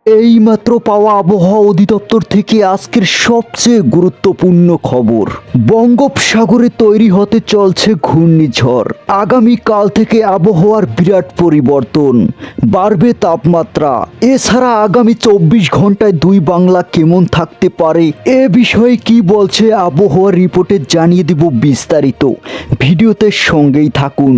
এইমাত্র পাওয়া আবহাওয়া অধিদপ্তর থেকে আজকের সবচেয়ে গুরুত্বপূর্ণ খবর। বঙ্গোপসাগরে তৈরি হতে চলছে ঘূর্ণিঝড়। আগামীকাল থেকে আবহাওয়ার বিরাট পরিবর্তন, বাড়বে তাপমাত্রা। এছাড়া আগামী 24 ঘন্টায় দুই বাংলা কেমন থাকতে পারে এ বিষয়ে কি বলছে আবহাওয়ার রিপোর্টে জানিয়ে দিব বিস্তারিত। ভিডিওতে সঙ্গেই থাকুন।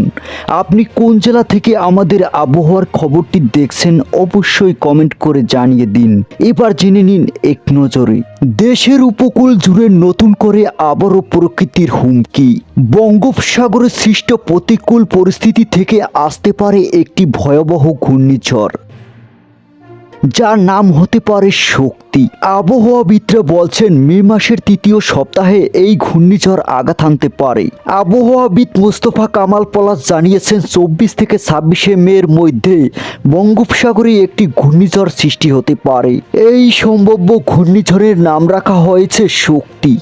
আপনি কোন জেলা থেকে আমাদের আবহাওয়ার খবরটি দেখছেন অবশ্যই কমেন্ট করে জানিয়ে দিন। এবার জেনে নিন এক নজরে। দেশের উপকূল জুড়ে নতুন করে আবারও প্রকৃতির হুমকি। বঙ্গোপসাগরে সৃষ্ট প্রতিকূল পরিস্থিতি থেকে আসতে পারে একটি ভয়াবহ ঘূর্ণিঝড়, যার নাম হতে পারে শক্তি। আবহাওয়াবিদরা বলছেন মে মাসের তৃতীয় সপ্তাহে এই ঘূর্ণিঝড় আঘাত হানতে পারে। আবহাওয়াবিদ মোস্তফা কামাল পলাশ জানিয়েছেন 24 থেকে 26 মের মধ্যে বঙ্গোপসাগরে একটি ঘূর্ণিঝড় সৃষ্টি হতে পারে। এই সম্ভাব্য ঘূর্ণিঝড়ের নাম রাখা হয়েছে শক্তি,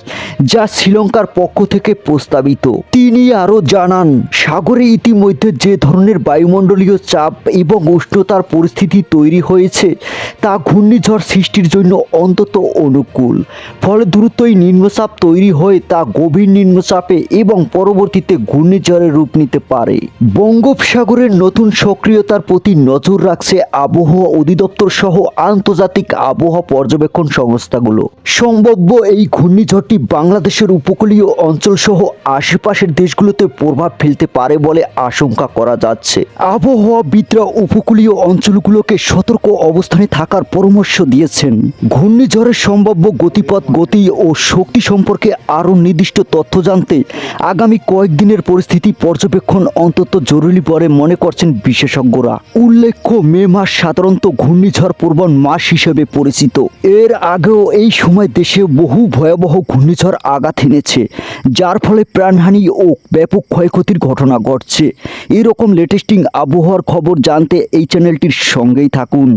যা শ্রীলঙ্কার পক্ষ থেকে প্রস্তাবিত। তিনি আরও জানান, সাগরে ইতিমধ্যে যে ধরনের বায়ুমণ্ডলীয় চাপ এবং উষ্ণতার পরিস্থিতি তৈরি হয়েছে তা ঘূর্ণিঝড় সৃষ্টির জন্য অন্তত অনুকূল। ফলে দ্রুতই নিম্নচাপ তৈরি হয়ে তা গভীর নিম্নচাপে এবং পরবর্তীতে ঘূর্ণিঝড়ের রূপ নিতে পারে। বঙ্গোপসাগরের নতুন সক্রিয়তার প্রতি নজর রাখছে আবহাওয়া অধিদপ্তর সহ আন্তর্জাতিক আবহাওয়া পর্যবেক্ষণ সংস্থাগুলো। সম্ভাব্য এই ঘূর্ণিঝড়টি বাংলাদেশের উপকূলীয় অঞ্চল সহ আশেপাশের দেশগুলোতে প্রভাব ফেলতে পারে বলে আশঙ্কা করা যাচ্ছে। আবহাওয়াবিদরা উপকূলীয় অঞ্চলগুলোকে সতর্ক অবস্থানে থাকার পরামর্শ দিয়েছেন। ঘূর্ণিঝড়ের সম্ভাব্য গতিপথ, গতি ও শক্তি সম্পর্কে আরও নির্দিষ্ট তথ্য জানতে আগামী কয়েকদিনের পরিস্থিতি পর্যবেক্ষণ অত্যন্ত জরুরি বলে মনে করছেন বিশেষজ্ঞরা। উল্লেখ্য, মে মাস সাধারণত ঘূর্ণিঝড় প্রবণ মাস হিসেবে পরিচিত। এর আগেও এই সময় দেশে বহু ভয়াবহ ঘূর্ণিঝড় আঘাত এনেছে, যার ফলে প্রাণহানি ও ব্যাপক ক্ষয়ক্ষতির ঘটনা ঘটছে। এরকম লেটেস্টিং আবহাওয়ার খবর জানতে এই চ্যানেলটির সঙ্গেই থাকুন।